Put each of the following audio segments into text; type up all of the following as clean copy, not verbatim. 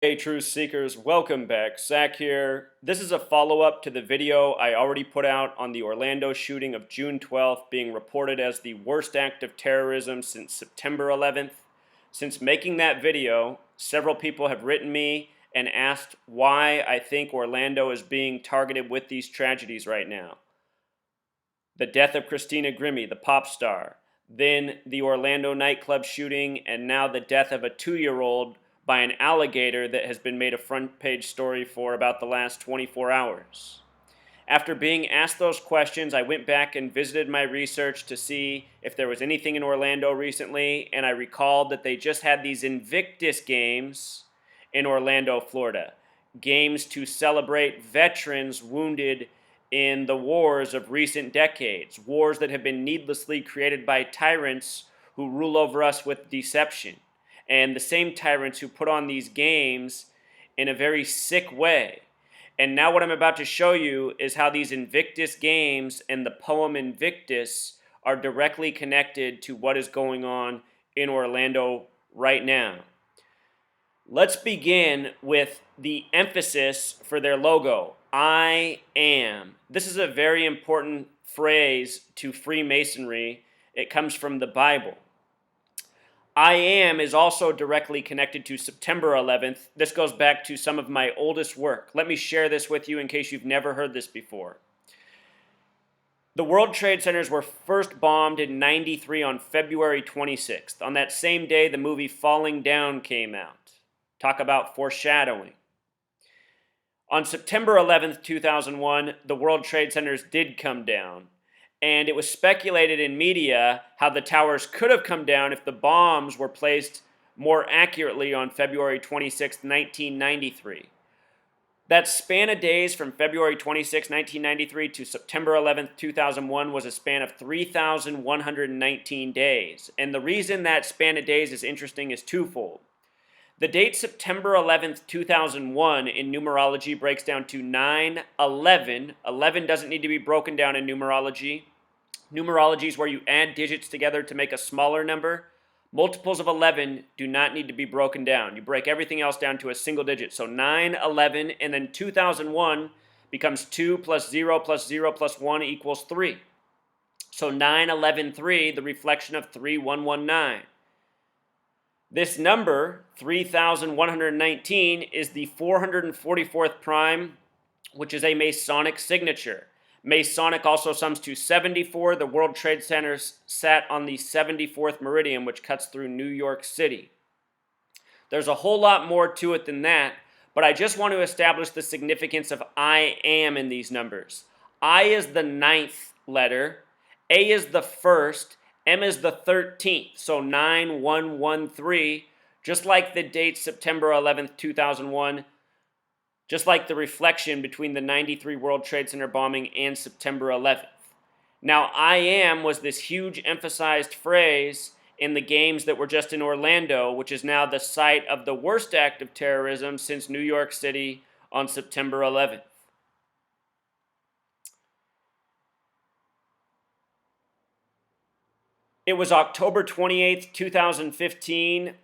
Hey Truth Seekers, welcome back. Zach here. This is a follow-up to the video I already put out on the Orlando shooting of June 12th being reported as the worst act of terrorism since September 11th. Since making that video, several people have written me and asked why I think Orlando is being targeted with these tragedies right now. The death of Christina Grimmie, the pop star, then the Orlando nightclub shooting, and now the death of a 2-year-old by an alligator that has been made a front page story for about the last 24 hours. After being asked those questions, I went back and visited my research to see if there was anything in Orlando recently, and I recalled that they just had these Invictus Games in Orlando, Florida. Games to celebrate veterans wounded in the wars of recent decades, wars that have been needlessly created by tyrants who rule over us with deception. And the same tyrants who put on these games in a very sick way. And now what I'm about to show you is how these Invictus Games and the poem Invictus are directly connected to what is going on in Orlando right now. Let's begin with the emphasis for their logo, I am. This is a very important phrase to Freemasonry. It comes from the Bible. I am is also directly connected to September 11th. This goes back to some of my oldest work. Let me share this with you in case you've never heard this before. The World Trade Centers were first bombed in '93 on February 26th. On that same day, the movie Falling Down came out. Talk about foreshadowing. On September 11th, 2001, the World Trade Centers did come down. And it was speculated in media how the towers could have come down if the bombs were placed more accurately on February 26, 1993. That span of days from February 26, 1993 to September 11, 2001 was a span of 3,119 days. And the reason that span of days is interesting is twofold. The date September 11th, 2001 in numerology breaks down to 9/11. 11 doesn't need to be broken down in numerology. Numerology is where you add digits together to make a smaller number. Multiples of 11 do not need to be broken down. You break everything else down to a single digit. So 9/11 and then 2001 becomes 2 plus 0 plus 0 plus 1 equals 3. So 9/11/3, the reflection of 3119. This number, 3,119, is the 444th prime, which is a Masonic signature. Masonic also sums to 74. The World Trade Center sat on the 74th meridian, which cuts through New York City. There's a whole lot more to it than that, but I just want to establish the significance of I am in these numbers. I is the 9th letter, A is the 1st, M is the 13th, so 9113, just like the date September 11th, 2001, just like the reflection between the '93 World Trade Center bombing and September 11th. Now, I am was this huge emphasized phrase in the games that were just in Orlando, which is now the site of the worst act of terrorism since New York City on September 11th. It was October 28th, 2015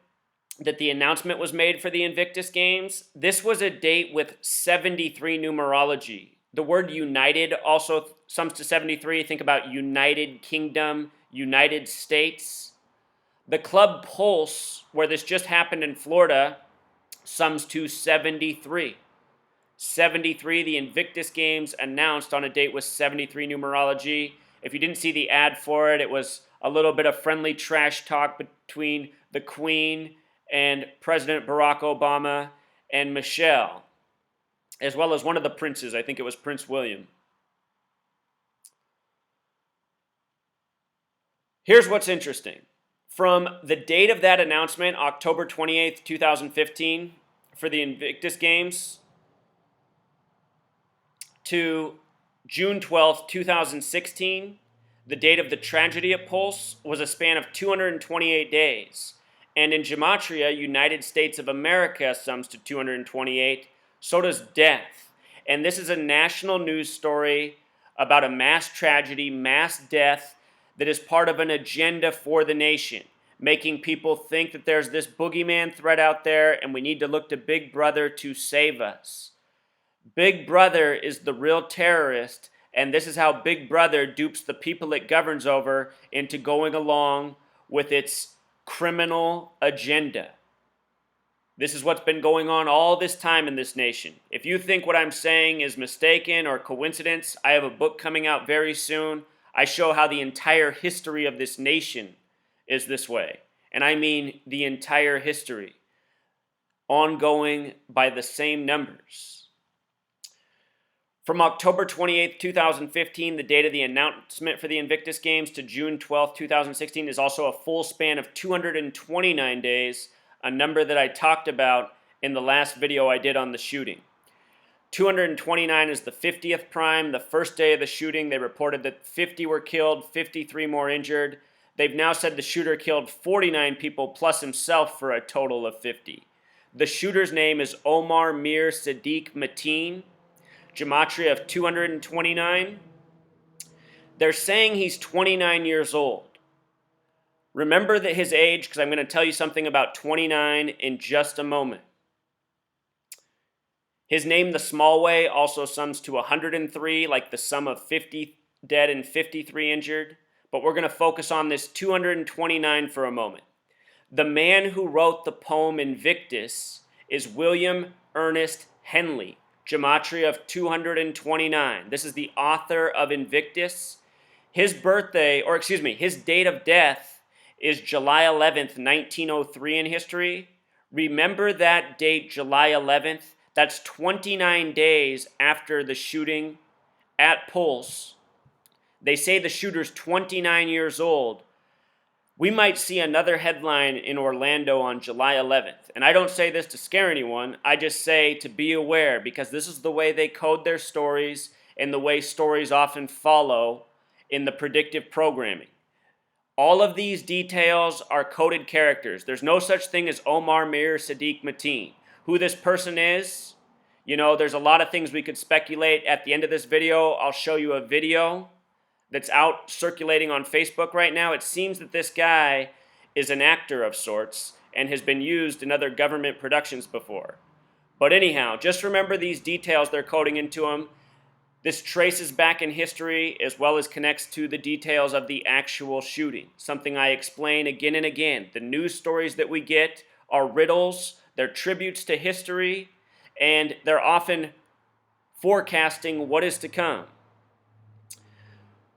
that the announcement was made for the Invictus Games. This was a date with 73 numerology. The word United also sums to 73. Think about United Kingdom, United States. The Club Pulse, where this just happened in Florida, sums to 73. 73, the Invictus Games announced on a date with 73 numerology. If you didn't see the ad for it, it was a little bit of friendly trash talk between the Queen and President Barack Obama and Michelle, as well as one of the princes. I think it was Prince William. Here's what's interesting. From the date of that announcement, October 28th, 2015, for the Invictus Games, to June 12th, 2016, the date of the tragedy at Pulse, was a span of 228 days. And in Gematria, United States of America sums to 228. So does death. And this is a national news story about a mass tragedy, mass death, that is part of an agenda for the nation. making people think that there's this boogeyman threat out there and we need to look to Big Brother to save us. Big Brother is the real terrorist, and this is how Big Brother dupes the people it governs over into going along with its criminal agenda. This is what's been going on all this time in this nation. If you think what I'm saying is mistaken or coincidence, I have a book coming out very soon. I show how the entire history of this nation is this way. And I mean the entire history, ongoing by the same numbers. From October 28th, 2015, the date of the announcement for the Invictus Games, to June 12th, 2016, is also a full span of 229 days, a number that I talked about in the last video I did on the shooting. 229 is the 50th prime. The first day of the shooting, they reported that 50 were killed, 53 more injured. They've now said the shooter killed 49 people plus himself for a total of 50. The shooter's name is Omar Mir Sadiq Mateen, gematria of 229. They're saying he's 29 years old. Remember that his age, because I'm going to tell you something about 29 in just a moment. His name, the small way, also sums to 103, like the sum of 50 dead and 53 injured. But we're going to focus on this 229 for a moment. The man who wrote the poem Invictus is William Ernest Henley, gematria of 229. This is the author of Invictus. His date of death is July 11th, 1903 in history. Remember that date, July 11th? That's 29 days after the shooting at Pulse. They say the shooter's 29 years old. We might see another headline in Orlando on July 11th. And I don't say this to scare anyone. I just say to be aware, because this is the way they code their stories and the way stories often follow in the predictive programming. All of these details are coded characters. There's no such thing as Omar Mir Sadiq Mateen. Who this person is, there's a lot of things we could speculate. At the end of this video, I'll show you a video that's out circulating on Facebook right now. It seems that this guy is an actor of sorts and has been used in other government productions before. But anyhow, just remember these details they're coding into them. This traces back in history as well as connects to the details of the actual shooting, something I explain again and again. The news stories that we get are riddles, they're tributes to history, and they're often forecasting what is to come.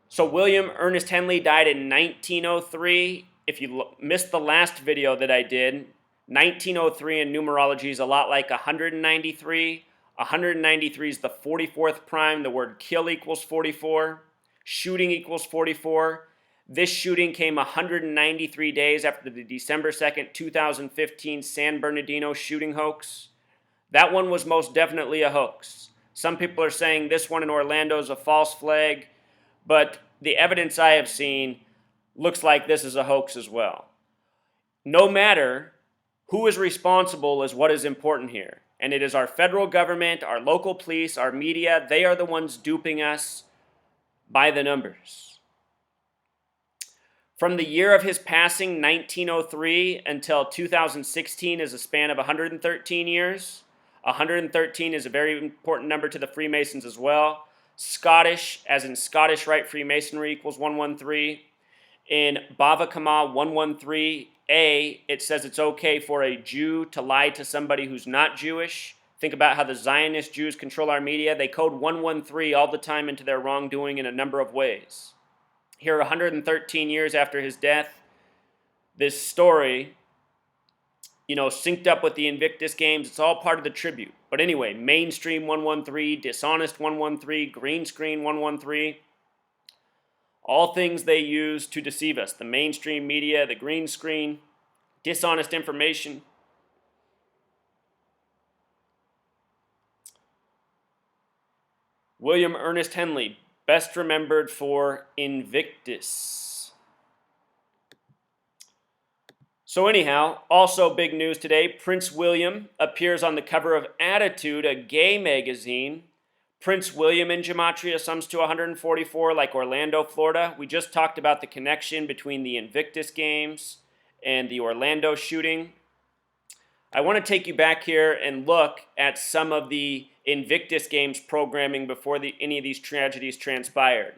So William Ernest Henley died in 1903. If you missed the last video that I did, 1903 in numerology is a lot like 193. 193 is the 44th prime. The word kill equals 44. Shooting equals 44. This shooting came 193 days after the December 2nd, 2015 San Bernardino shooting hoax. That one was most definitely a hoax. Some people are saying this one in Orlando is a false flag, but the evidence I have seen looks like this is a hoax as well. No matter who is responsible is what is important here. And it is our federal government, our local police, our media. They are the ones duping us by the numbers. From the year of his passing, 1903, until 2016 is a span of 113 years. 113 is a very important number to the Freemasons as well. Scottish, as in Scottish Rite Freemasonry, equals 113. In Bava Kama 113a, it says it's okay for a Jew to lie to somebody who's not Jewish. Think about how the Zionist Jews control our media. They code 113 all the time into their wrongdoing in a number of ways. Here, 113 years after his death, this story, synced up with the Invictus Games, it's all part of the tribute. But anyway, mainstream 113, dishonest 113, green screen 113. All things they use to deceive us. The mainstream media, the green screen, dishonest information. William Ernest Henley, best remembered for Invictus. So anyhow, also big news today, Prince William appears on the cover of Attitude, a gay magazine. Prince William in gematria sums to 144, like Orlando, Florida. We just talked about the connection between the Invictus Games and the Orlando shooting. I want to take you back here and look at some of the Invictus Games programming before any of these tragedies transpired.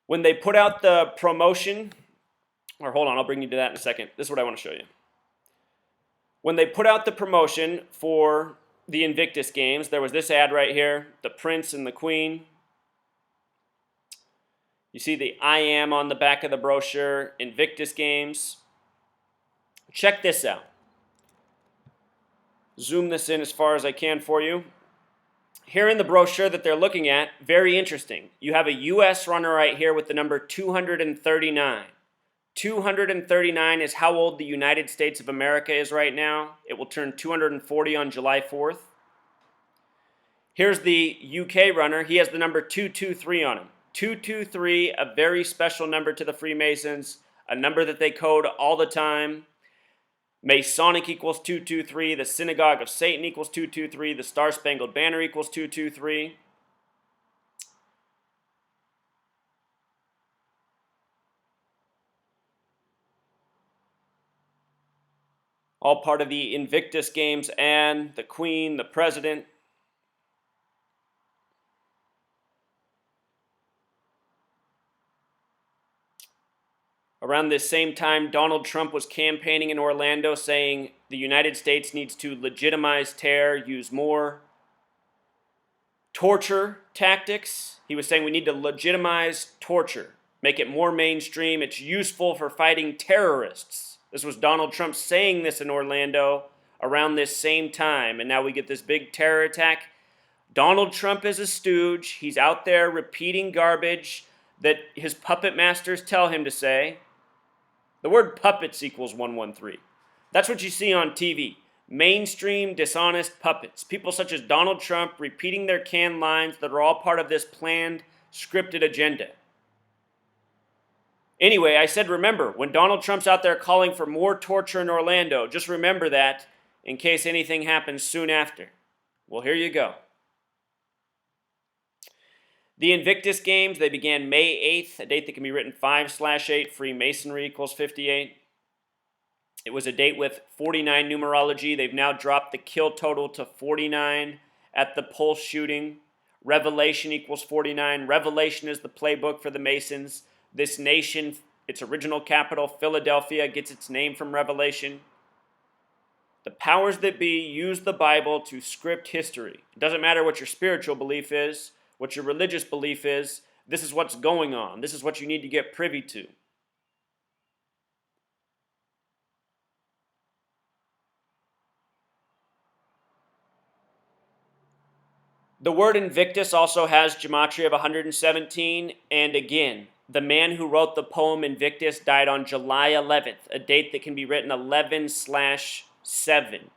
When they put out the promotion, or hold on, I'll bring you to that in a second. This is what I want to show you. When they put out the promotion for the Invictus Games, there was this ad right here, the Prince and the Queen. You see the I am on the back of the brochure, Invictus Games. Check this out. Zoom this in as far as I can for you. Here in the brochure that they're looking at, very interesting. You have a U.S. runner right here with the number 239. 239 is how old the United States of America is right now. It will turn 240 on July 4th. Here's the UK runner. He has the number 223 on him. 223, a very special number to the Freemasons, a number that they code all the time. Masonic equals 223, the Synagogue of Satan equals 223, the Star-Spangled Banner equals 223. All part of the Invictus Games and the Queen, the President. Around this same time, Donald Trump was campaigning in Orlando saying the United States needs to legitimize terror, use more torture tactics. He was saying we need to legitimize torture, make it more mainstream. It's useful for fighting terrorists. This was Donald Trump saying this in Orlando around this same time, and now we get this big terror attack. Donald Trump is a stooge. He's out there repeating garbage that his puppet masters tell him to say. The word puppets equals 113. That's what you see on TV. Mainstream, dishonest puppets. People such as Donald Trump repeating their canned lines that are all part of this planned, scripted agenda. Anyway, I said remember, when Donald Trump's out there calling for more torture in Orlando, just remember that in case anything happens soon after. Well, here you go. The Invictus Games, they began May 8th, a date that can be written 5/8, Freemasonry equals 58. It was a date with 49 numerology. They've now dropped the kill total to 49 at the Pulse shooting. Revelation equals 49. Revelation is the playbook for the Masons. This nation, its original capital, Philadelphia, gets its name from Revelation. The powers that be use the Bible to script history. It doesn't matter what your spiritual belief is, what your religious belief is, this is what's going on. This is what you need to get privy to. The word Invictus also has gematria of 117, and again, the man who wrote the poem Invictus died on July 11th, a date that can be written 11/7.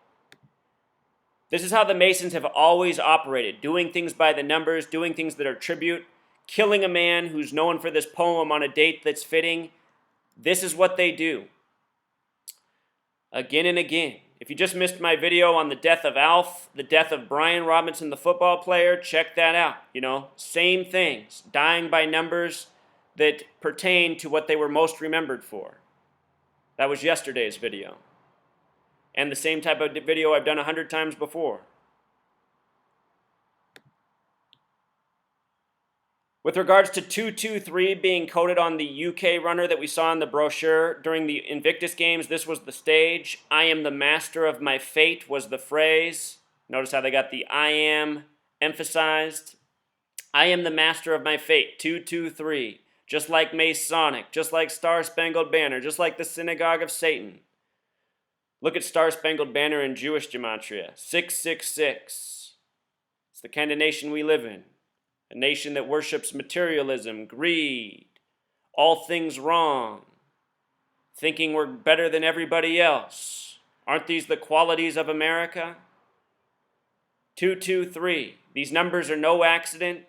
This is how the Masons have always operated, doing things by the numbers, doing things that are tribute, killing a man who's known for this poem on a date that's fitting. This is what they do. Again and again. If you just missed my video on the death of Alf, the death of Brian Robinson, the football player, check that out. Same things, dying by numbers that pertain to what they were most remembered for. That was yesterday's video. And the same type of video I've done 100 times before. With regards to 223 being coded on the UK runner that we saw in the brochure during the Invictus Games, this was the stage. I am the master of my fate was the phrase. Notice how they got the I am emphasized. I am the master of my fate, 223. Just like Masonic, just like Star-Spangled Banner, just like the Synagogue of Satan. Look at Star-Spangled Banner in Jewish gematria, 666. It's the kind of nation we live in. A nation that worships materialism, greed, all things wrong, thinking we're better than everybody else. Aren't these the qualities of America? 223. These numbers are no accident.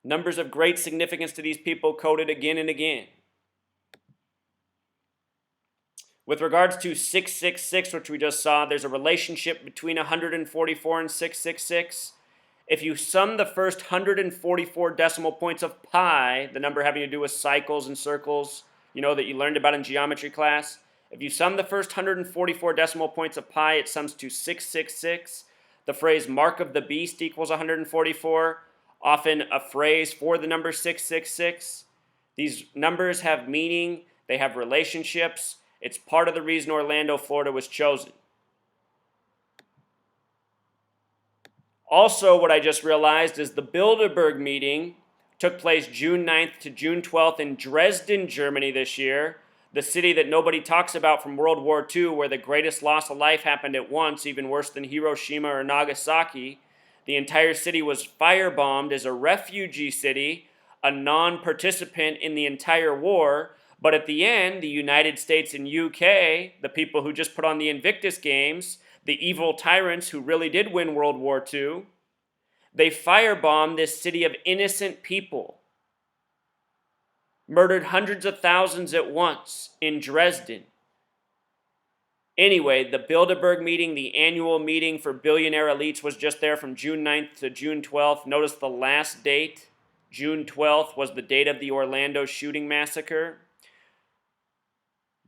Numbers of great significance to these people coded again and again. With regards to 666, which we just saw, there's a relationship between 144 and 666. If you sum the first 144 decimal points of pi, the number having to do with cycles and circles, that you learned about in geometry class. If you sum the first 144 decimal points of pi, it sums to 666. The phrase mark of the beast equals 144, often a phrase for the number 666. These numbers have meaning, they have relationships. It's part of the reason Orlando, Florida was chosen. Also, what I just realized is the Bilderberg meeting took place June 9th to June 12th in Dresden, Germany this year, the city that nobody talks about from World War II, where the greatest loss of life happened at once, even worse than Hiroshima or Nagasaki. The entire city was firebombed as a refugee city, a non-participant in the entire war. But at the end, the United States and UK, the people who just put on the Invictus Games, the evil tyrants who really did win World War II, they firebombed this city of innocent people, murdered hundreds of thousands at once in Dresden. Anyway, the Bilderberg meeting, the annual meeting for billionaire elites, was just there from June 9th to June 12th. Notice the last date, June 12th, was the date of the Orlando shooting massacre.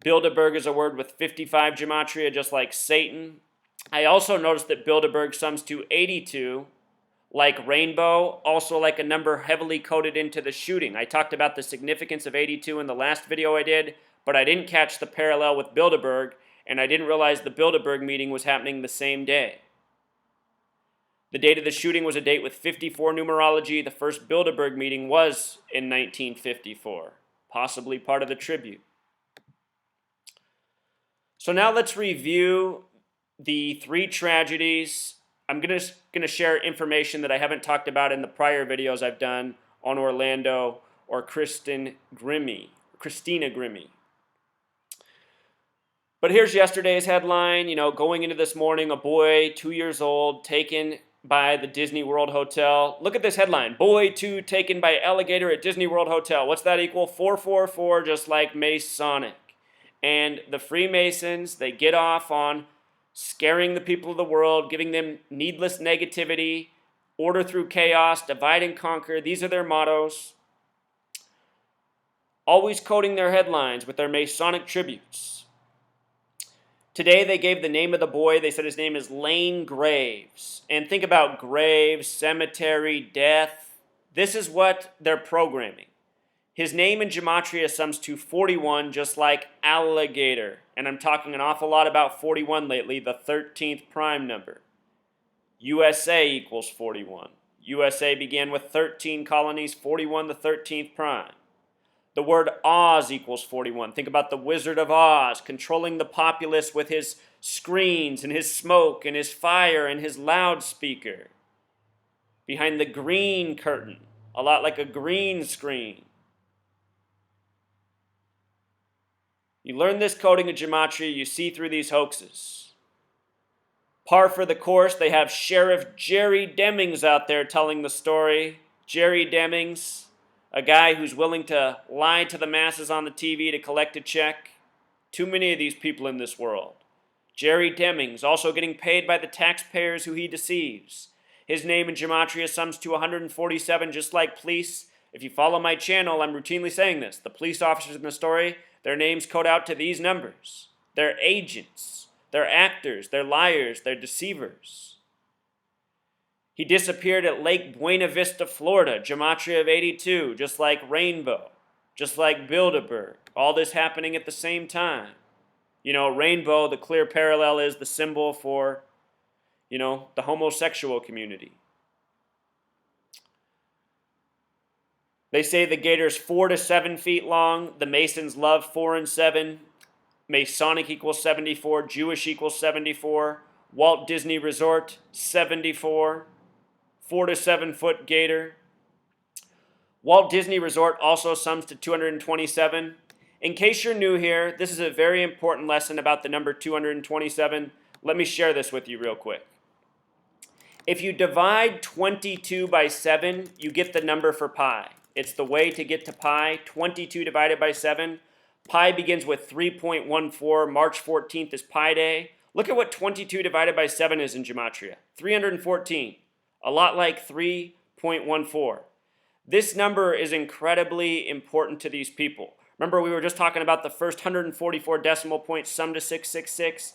Bilderberg is a word with 55 gematria, just like Satan. I also noticed that Bilderberg sums to 82, like rainbow, also like a number heavily coded into the shooting. I talked about the significance of 82 in the last video I did, but I didn't catch the parallel with Bilderberg, and I didn't realize the Bilderberg meeting was happening the same day. The date of the shooting was a date with 54 numerology. The first Bilderberg meeting was in 1954, possibly part of the tribute. So now let's review the 3 tragedies. I'm going to share information that I haven't talked about in the prior videos I've done on Orlando or Christina Grimmie. But here's yesterday's headline. Going into this morning, a boy 2 years old taken by the Disney World Hotel. Look at this headline. Boy 2 taken by alligator at Disney World Hotel. What's that equal? 444, just like Masonic. And the Freemasons, they get off on scaring the people of the world, giving them needless negativity, order through chaos, divide and conquer. These are their mottos. Always coding their headlines with their Masonic tributes. Today they gave the name of the boy. They said his name is Lane Graves. And think about graves, cemetery, death. This is what they're programming. His name in gematria sums to 41, just like alligator. And I'm talking an awful lot about 41 lately, the 13th prime number. USA equals 41. USA began with 13 colonies, 41 the 13th prime. The word Oz equals 41. Think about the Wizard of Oz, controlling the populace with his screens and his smoke and his fire and his loudspeaker. Behind the green curtain, a lot like a green screen. You learn this coding of gematria, you see through these hoaxes. Par for the course, they have Sheriff Jerry Demings out there telling the story. Jerry Demings, a guy who's willing to lie to the masses on the TV to collect a check. Too many of these people in this world. Jerry Demings, also getting paid by the taxpayers who he deceives. His name in gematria sums to 147, just like police. If you follow my channel, I'm routinely saying this. The police officers in the story, their names code out to these numbers. They're agents. They're actors. They're liars. They're deceivers. He disappeared at Lake Buena Vista, Florida, gematria of 82, just like rainbow, just like Bilderberg. All this happening at the same time. Rainbow, the clear parallel is the symbol for, the homosexual community. They say the gator's 4 to 7 feet long. The Masons love 4 and 7. Masonic equals 74. Jewish equals 74. Walt Disney Resort, 74. 4 to 7 foot gator. Walt Disney Resort also sums to 227. In case you're new here, this is a very important lesson about the number 227. Let me share this with you real quick. If you divide 22 by 7, you get the number for pi. It's the way to get to pi. 22 divided by 7. Pi begins with 3.14. March 14th is Pi Day. Look at what 22 divided by 7 is in gematria. 314. A lot like 3.14. This number is incredibly important to these people. Remember, we were just talking about the first 144 decimal points summed to 666?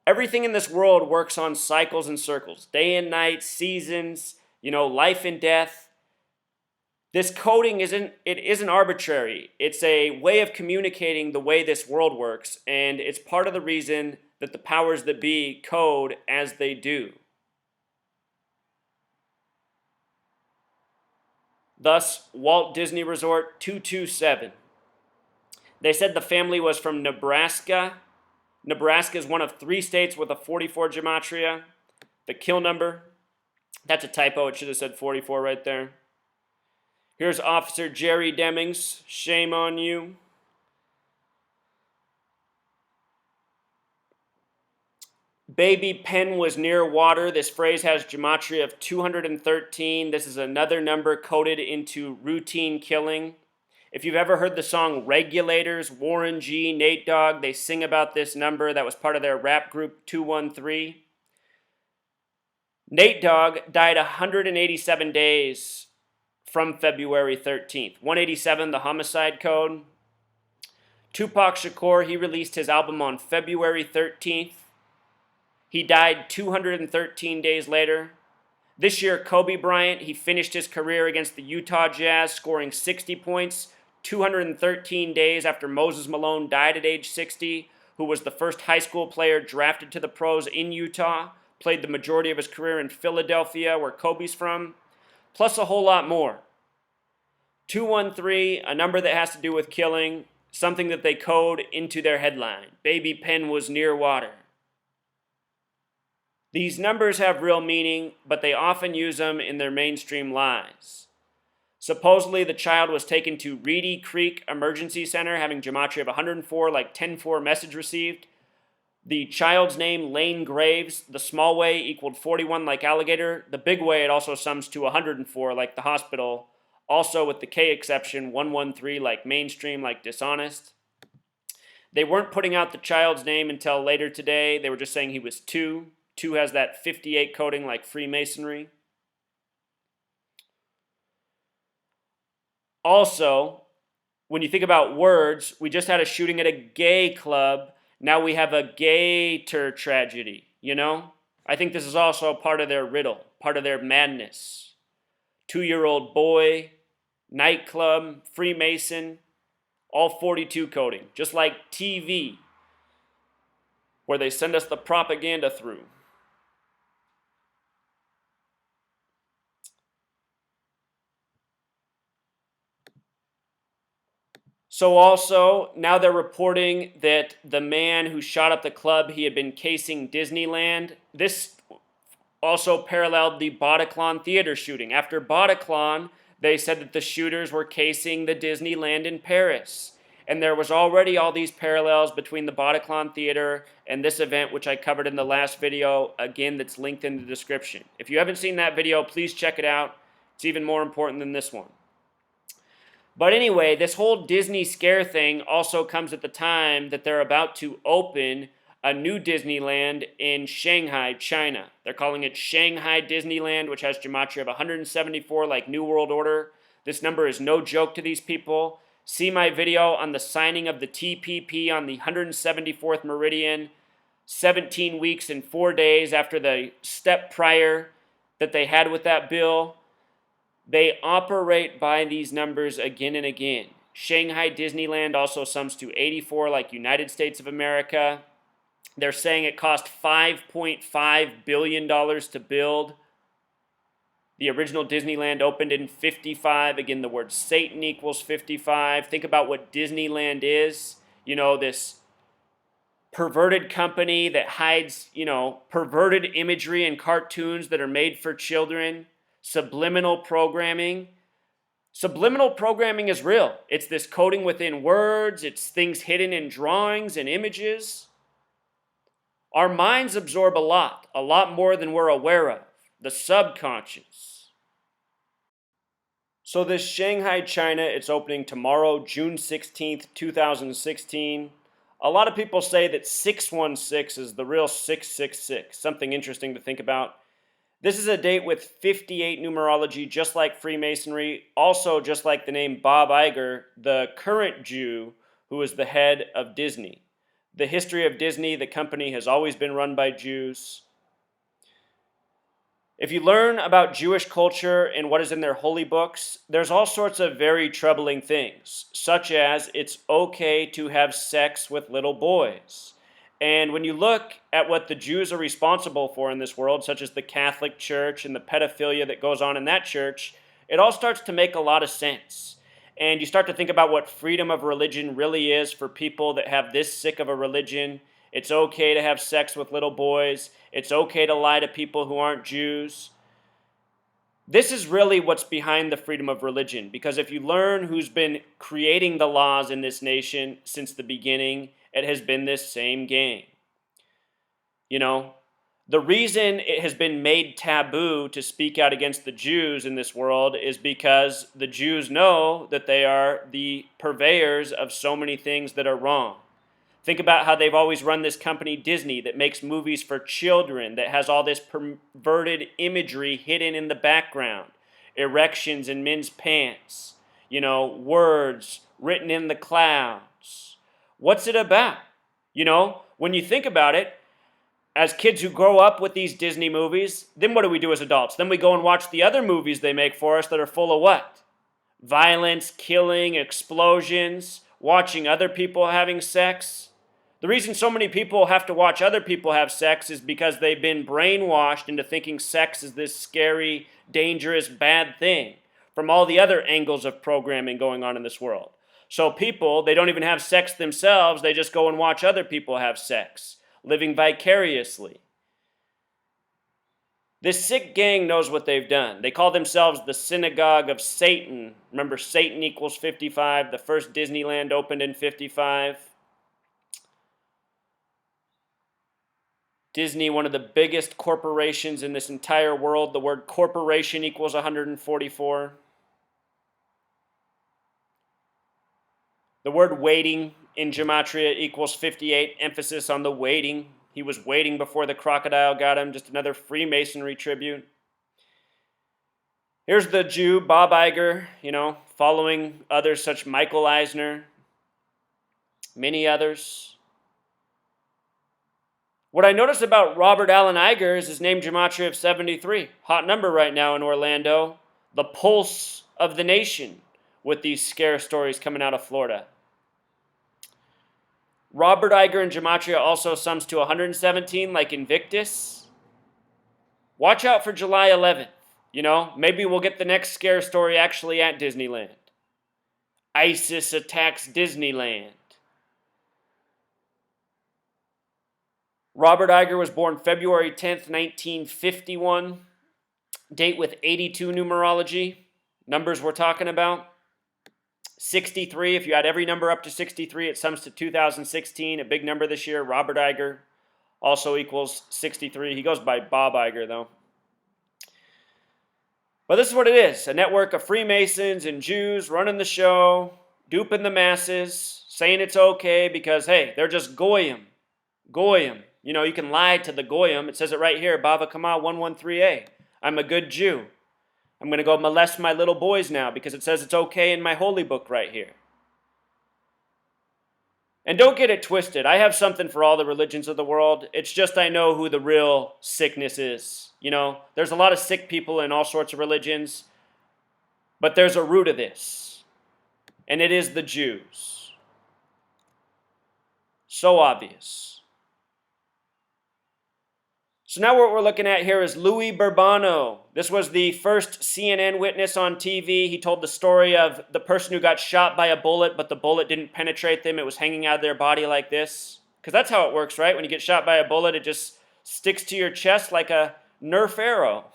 Everything in this world works on cycles and circles, day and night, seasons, life and death. This coding isn't arbitrary. It's a way of communicating the way this world works, and it's part of the reason that the powers that be code as they do. Thus, Walt Disney Resort 227. They said the family was from Nebraska. Nebraska is one of 3 states with a 44 gematria. The kill number, that's a typo. It should have said 44 right there. Here's Officer Jerry Demings. Shame on you. Baby pen was near water. This phrase has gematria of 213. This is another number coded into routine killing. If you've ever heard the song Regulators, Warren G, Nate Dogg, they sing about this number that was part of their rap group 213. Nate Dogg died 187 days from February 13th. 187, the homicide code. Tupac Shakur, he released his album on February 13th. He died 213 days later. This year, Kobe Bryant, he finished his career against the Utah Jazz, scoring 60 points, 213 days after Moses Malone died at age 60, who was the first high school player drafted to the pros in Utah, played the majority of his career in Philadelphia, where Kobe's from, plus a whole lot more. 213, a number that has to do with killing, something that they code into their headline. Baby pen was near water. These numbers have real meaning, but they often use them in their mainstream lies. Supposedly, the child was taken to Reedy Creek Emergency Center, having gematria of 104, like 10-4 message received. The child's name, Lane Graves. The small way equaled 41, like alligator. The big way, it also sums to 104, like the hospital. Also, with the K exception, 113, like mainstream, like dishonest. They weren't putting out the child's name until later today. They were just saying he was 2. 2 has that 58 coding, like Freemasonry. Also, when you think about words, we just had a shooting at a gay club. Now we have a gator tragedy, I think this is also a part of their riddle, part of their madness. 2-year-old boy, nightclub, Freemason, all 42 coding, just like TV, where they send us the propaganda through. So also, now they're reporting that the man who shot up the club, he had been casing Disneyland. This also paralleled the Bataclan theater shooting. After Bataclan, they said that the shooters were casing the Disneyland in Paris. And there was already all these parallels between the Bataclan theater and this event, which I covered in the last video, again, that's linked in the description. If you haven't seen that video, please check it out. It's even more important than this one. But anyway, this whole Disney scare thing also comes at the time that they're about to open a new Disneyland in Shanghai, China. They're calling it Shanghai Disneyland, which has gematria of 174, like New World Order. This number is no joke to these people. See my video on the signing of the TPP on the 174th meridian, 17 weeks and 4 days after the step prior that they had with that bill. They operate by these numbers again and again. Shanghai Disneyland also sums to 84, like United States of America. They're saying it cost $5.5 billion to build. The original Disneyland opened in 55. Again, the word Satan equals 55. Think about what Disneyland is. This perverted company that hides, perverted imagery and cartoons that are made for children. Subliminal programming. Subliminal programming is real. It's this coding within words. It's things hidden in drawings and images. Our minds absorb a lot more than we're aware of. The subconscious. So this Shanghai, China, it's opening tomorrow, June 16th, 2016. A lot of people say that 616 is the real 666. Something interesting to think about. This is a date with 58 numerology, just like Freemasonry, also just like the name Bob Iger, the current Jew who is the head of Disney. The history of Disney, the company, has always been run by Jews. If you learn about Jewish culture and what is in their holy books, there's all sorts of very troubling things, such as it's okay to have sex with little boys. And when you look at what the Jews are responsible for in this world, such as the Catholic Church and the pedophilia that goes on in that church, it all starts to make a lot of sense. And you start to think about what freedom of religion really is for people that have this sick of a religion. It's okay to have sex with little boys. It's okay to lie to people who aren't Jews. This is really what's behind the freedom of religion, because if you learn who's been creating the laws in this nation since the beginning, it has been this same gang. You know, the reason it has been made taboo to speak out against the Jews in this world is because the Jews know that they are the purveyors of so many things that are wrong. Think about how they've always run this company, Disney, that makes movies for children, that has all this perverted imagery hidden in the background. Erections in men's pants, words written in the clouds. What's it about? When you think about it, as kids who grow up with these Disney movies, then what do we do as adults? Then we go and watch the other movies they make for us that are full of what? Violence, killing, explosions, watching other people having sex. The reason so many people have to watch other people have sex is because they've been brainwashed into thinking sex is this scary, dangerous, bad thing from all the other angles of programming going on in this world. So people, they don't even have sex themselves, they just go and watch other people have sex, living vicariously. This sick gang knows what they've done. They call themselves the synagogue of Satan. Remember, Satan equals 55. The first Disneyland opened in 55. Disney, one of the biggest corporations in this entire world. The word corporation equals 144. The word waiting in gematria equals 58. Emphasis on the waiting. He was waiting before the crocodile got him. Just another Freemasonry tribute. Here's the Jew, Bob Iger, following others such Michael Eisner, many others. What I noticed about Robert Allen Iger is his name gematria of 73. Hot number right now in Orlando. The pulse of the nation with these scare stories coming out of Florida. Robert Iger in gematria also sums to 117 like Invictus. Watch out for July 11th. Maybe we'll get the next scare story actually at Disneyland. ISIS attacks Disneyland. Robert Iger was born February 10th, 1951. Date with 82 numerology. Numbers we're talking about. 63, if you add every number up to 63, it sums to 2016. A big number this year. Robert Iger also equals 63. He goes by Bob Iger, though. But this is what it is. A network of Freemasons and Jews running the show, duping the masses, saying it's okay because, hey, they're just goyim. Goyim. You can lie to the goyim. It says it right here, Bava Kama 113a. I'm a good Jew. I'm going to go molest my little boys now because it says it's okay in my holy book right here. And don't get it twisted. I have something for all the religions of the world. It's just I know who the real sickness is. There's a lot of sick people in all sorts of religions, but there's a root of this, and it is the Jews. So obvious. So now what we're looking at here is Louis Bourbano. This was the first CNN witness on TV. He told the story of the person who got shot by a bullet, but the bullet didn't penetrate them. It was hanging out of their body like this. Because that's how it works, right? When you get shot by a bullet, it just sticks to your chest like a Nerf arrow.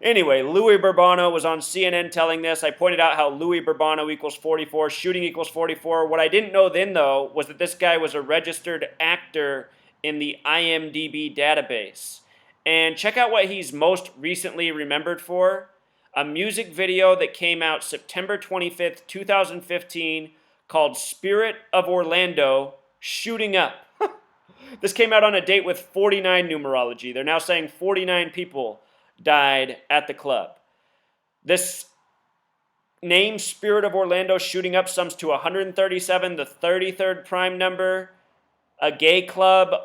Anyway, Louis Bourbano was on CNN telling this. I pointed out how Louis Bourbano equals 44, shooting equals 44. What I didn't know then, though, was that this guy was a registered actor in the IMDb database. And check out what he's most recently remembered for. A music video that came out September 25th, 2015 called Spirit of Orlando, Shooting Up. This came out on a date with 49 numerology. They're now saying 49 people died at the club. This name, Spirit of Orlando, shooting up sums to 137, the 33rd prime number. A gay club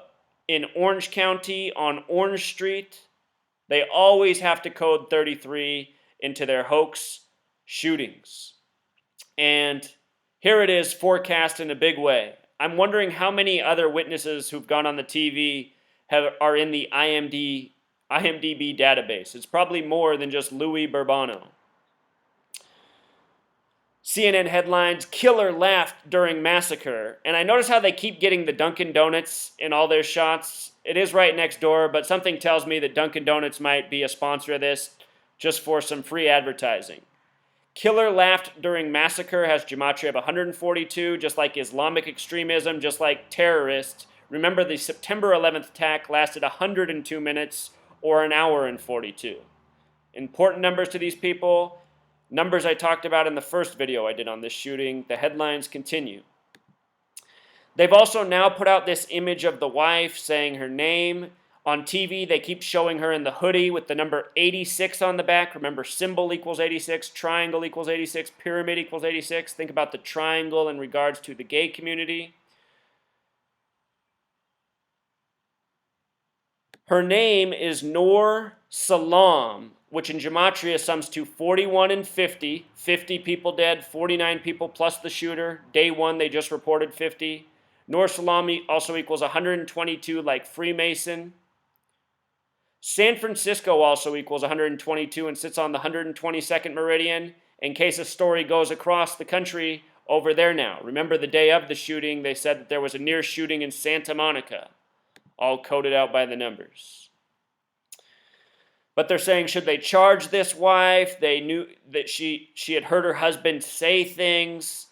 in Orange County on Orange Street. They always have to code 33 into their hoax shootings. And here it is forecast in a big way. I'm wondering how many other witnesses who've gone on the TV are in the IMDb database. It's probably more than just Louis Bourbano. CNN headlines, killer laughed during massacre. And I notice how they keep getting the Dunkin' Donuts in all their shots. It is right next door, but something tells me that Dunkin' Donuts might be a sponsor of this just for some free advertising. Killer laughed during massacre has gematria of 142, just like Islamic extremism, just like terrorists. Remember, the September 11th attack lasted 102 minutes or an hour and 42. Important numbers to these people. Numbers I talked about in the first video I did on this shooting. The headlines continue. They've also now put out this image of the wife saying her name. On TV, they keep showing her in the hoodie with the number 86 on the back. Remember, symbol equals 86, triangle equals 86, pyramid equals 86. Think about the triangle in regards to the gay community. Her name is Noor Salam, which in gematria sums to 41 and 50. 50 people dead, 49 people plus the shooter. Day one, they just reported 50. Noor Salam also equals 122 like Freemason. San Francisco also equals 122 and sits on the 122nd meridian in case a story goes across the country over there now. Remember the day of the shooting, they said that there was a near shooting in Santa Monica, all coded out by the numbers. But they're saying, should they charge this wife? They knew that she had heard her husband say things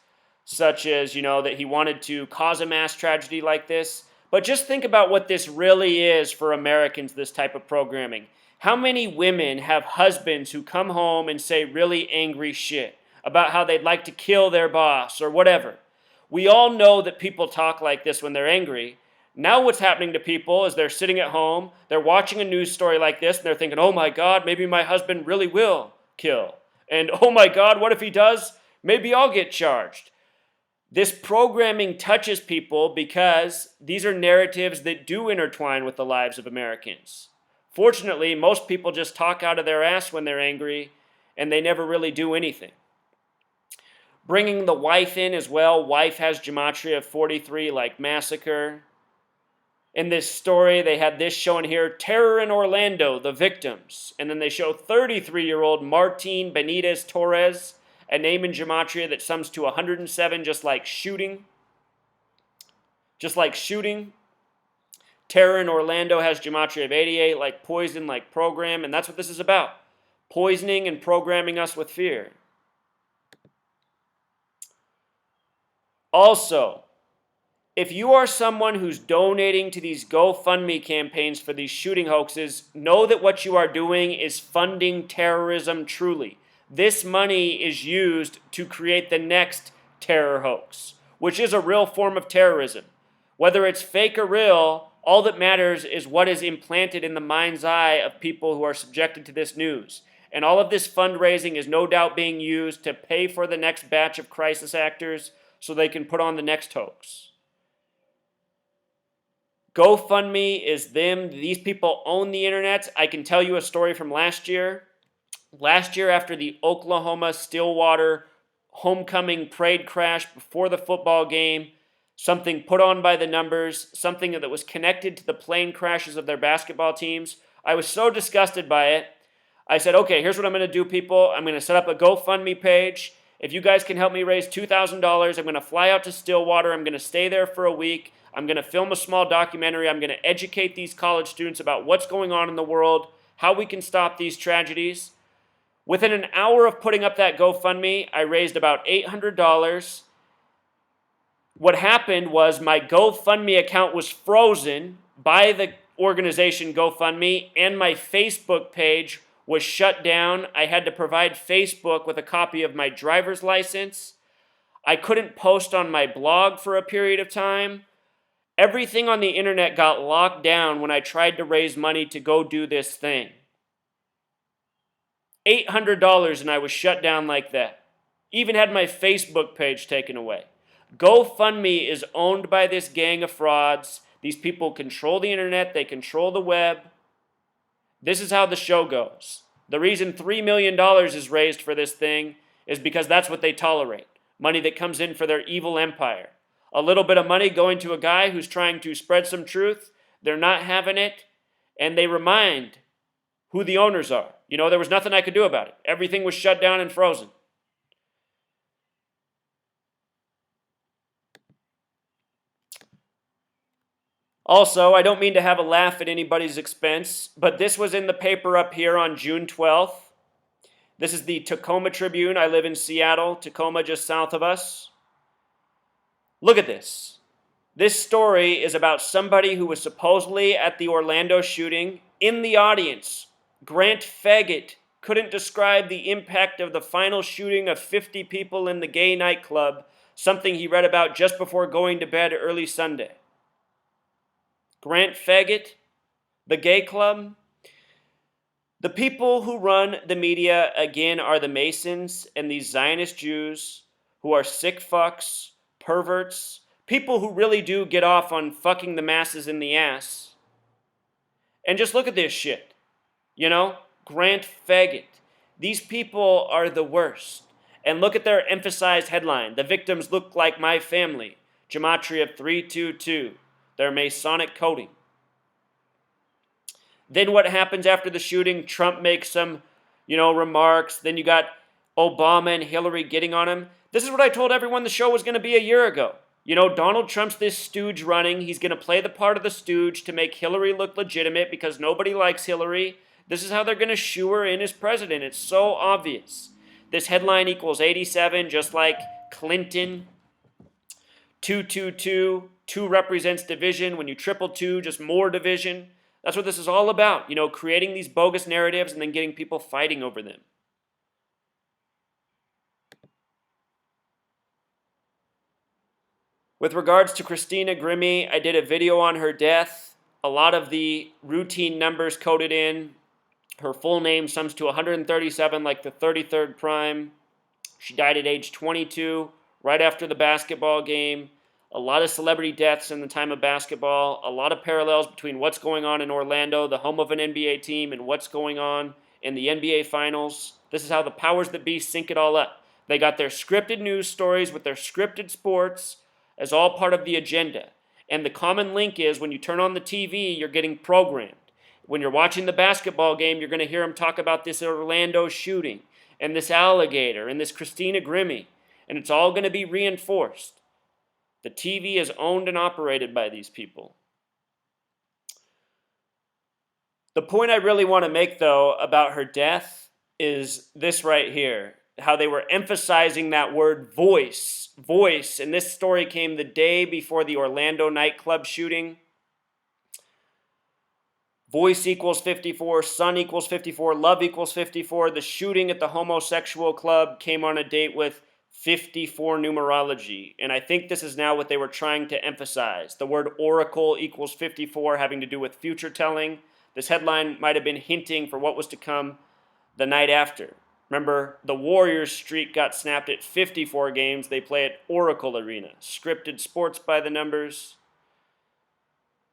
such as, that he wanted to cause a mass tragedy like this. But just think about what this really is for Americans, this type of programming. How many women have husbands who come home and say really angry shit about how they'd like to kill their boss or whatever? We all know that people talk like this when they're angry. Now what's happening to people is they're sitting at home, they're watching a news story like this, and they're thinking, oh my God, maybe my husband really will kill. And oh my God, what if he does? Maybe I'll get charged. This programming touches people because these are narratives that do intertwine with the lives of Americans. Fortunately, most people just talk out of their ass when they're angry, and they never really do anything. Bringing the wife in as well. Wife has gematria of 43 like massacre. In this story, they had this shown here, Terror in Orlando, the victims. And then they show 33-year-old Martin Benitez Torres, a name in gematria that sums to 107, just like shooting. Just like shooting. Terror in Orlando has gematria of 88, like poison, like program. And that's what this is about. Poisoning and programming us with fear. Also, if you are someone who's donating to these GoFundMe campaigns for these shooting hoaxes, know that what you are doing is funding terrorism truly. This money is used to create the next terror hoax, which is a real form of terrorism. Whether it's fake or real, all that matters is what is implanted in the mind's eye of people who are subjected to this news. And all of this fundraising is no doubt being used to pay for the next batch of crisis actors so they can put on the next hoax. GoFundMe is them. These people own the internet. I can tell you a story from last year. Last year, after the Oklahoma-Stillwater homecoming parade crash before the football game, something put on by the numbers, something that was connected to the plane crashes of their basketball teams. I was so disgusted by it. I said, okay, here's what I'm going to do, people. I'm going to set up a GoFundMe page. If you guys can help me raise $2,000, I'm going to fly out to Stillwater. I'm going to stay there for a week. I'm going to film a small documentary. I'm going to educate these college students about what's going on in the world, how we can stop these tragedies. Within an hour of putting up that GoFundMe, I raised about $800. What happened was my GoFundMe account was frozen by the organization GoFundMe, and my Facebook page was shut down. I had to provide Facebook with a copy of my driver's license. I couldn't post on my blog for a period of time. Everything on the internet got locked down when I tried to raise money to go do this thing. $800 and I was shut down like that. Even had my Facebook page taken away. GoFundMe is owned by this gang of frauds. These people control the internet, they control the web. This is how the show goes. The reason $3 million is raised for this thing is because that's what they tolerate. Money that comes in for their evil empire. A little bit of money going to a guy who's trying to spread some truth. They're not having it. And they remind who the owners are. You know, there was nothing I could do about it. Everything was shut down and frozen. Also, I don't mean to have a laugh at anybody's expense, but this was in the paper up here on June 12th. This is the Tacoma Tribune. I live in Seattle, Tacoma just south of us. Look at this. This story is about somebody who was supposedly at the Orlando shooting. In the audience, Grant Faggot couldn't describe the impact of the final shooting of 50 people in the gay nightclub, something he read about just before going to bed early Sunday. Grant Faggot, the gay club. The people who run the media, again, are the Masons and these Zionist Jews who are sick fucks, perverts, people who really do get off on fucking the masses in the ass. And just look at this shit. You know, Grant Faggot. These people are the worst. And look at their emphasized headline. The victims look like my family. Gematria 322. Their Masonic coding. Then what happens after the shooting? Trump makes some, remarks. Then you got Obama and Hillary getting on him. This is what I told everyone the show was going to be a year ago. Donald Trump's this stooge running. He's going to play the part of the stooge to make Hillary look legitimate because nobody likes Hillary. This is how they're going to shoo her in as president. It's so obvious. This headline equals 87, just like Clinton. 222. 2 represents division. When you triple 2, just more division. That's what this is all about. Creating these bogus narratives and then getting people fighting over them. With regards to Christina Grimmie, I did a video on her death. A lot of the routine numbers coded in. Her full name sums to 137, like the 33rd prime. She died at age 22, right after the basketball game. A lot of celebrity deaths in the time of basketball. A lot of parallels between what's going on in Orlando, the home of an NBA team, and what's going on in the NBA Finals. This is how the powers that be sync it all up. They got their scripted news stories with their scripted sports as all part of the agenda. And the common link is when you turn on the TV, you're getting programmed. When you're watching the basketball game, you're going to hear them talk about this Orlando shooting and this alligator and this Christina Grimmie. And it's all going to be reinforced. The TV is owned and operated by these people. The point I really want to make, though, about her death is this right here. How they were emphasizing that word voice. Voice. And this story came the day before the Orlando nightclub shooting. Voice equals 54. Son equals 54. Love equals 54. The shooting at the homosexual club came on a date with 54 numerology. And I think this is now what they were trying to emphasize. The word oracle equals 54, having to do with future telling. This headline might have been hinting for what was to come the night after. Remember, the Warriors streak got snapped at 54 games. They play at Oracle Arena. Scripted sports by the numbers.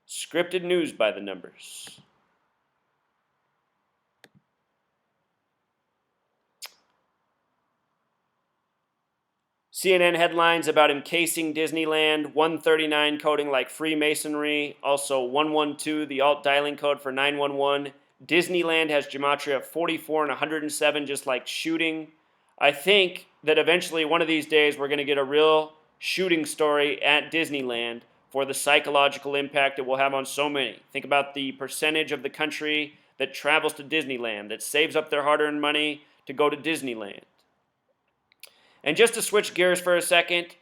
Scripted news by the numbers. CNN headlines about encasing Disneyland, 139 coding like Freemasonry, also 112, the alt dialing code for 911. Disneyland has gematria 44 and 107, just like shooting. I think that eventually one of these days we're going to get a real shooting story at Disneyland for the psychological impact it will have on so many. Think about the percentage of the country that travels to Disneyland, that saves up their hard-earned money to go to Disneyland. And just to switch gears for a second,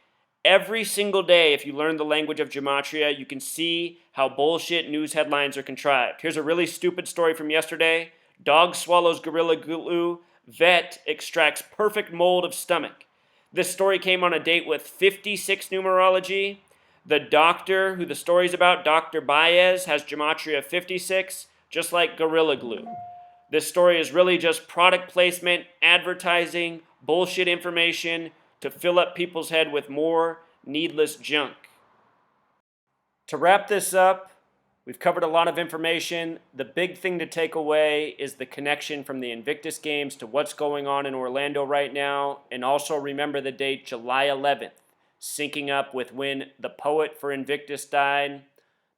every single day, if you learn the language of gematria, you can see how bullshit news headlines are contrived. Here's a really stupid story from yesterday. Dog swallows gorilla glue. Vet extracts perfect mold of stomach. This story came on a date with 56 numerology. The doctor, who the story's about, Dr. Baez, has gematria 56, just like Gorilla Glue. This story is really just product placement, advertising, bullshit information to fill up people's head with more needless junk. To wrap this up, we've covered a lot of information. The big thing to take away is the connection from the Invictus Games to what's going on in Orlando right now. And also remember the date July 11th, syncing up with when the poet for Invictus died.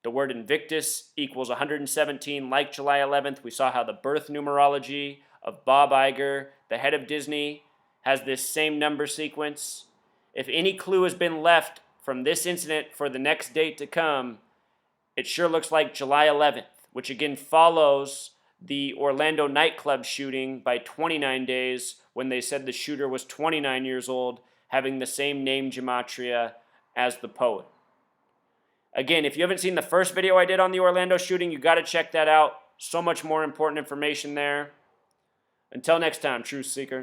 The word Invictus equals 117, like July 11th. We saw how the birth numerology of Bob Iger, the head of Disney, has this same number sequence. If any clue has been left from this incident for the next date to come, it sure looks like July 11th, which again follows the Orlando nightclub shooting by 29 days when they said the shooter was 29 years old, having the same name gematria as the poet. Again, if you haven't seen the first video I did on the Orlando shooting, you got to check that out. So much more important information there. Until next time, truth seekers.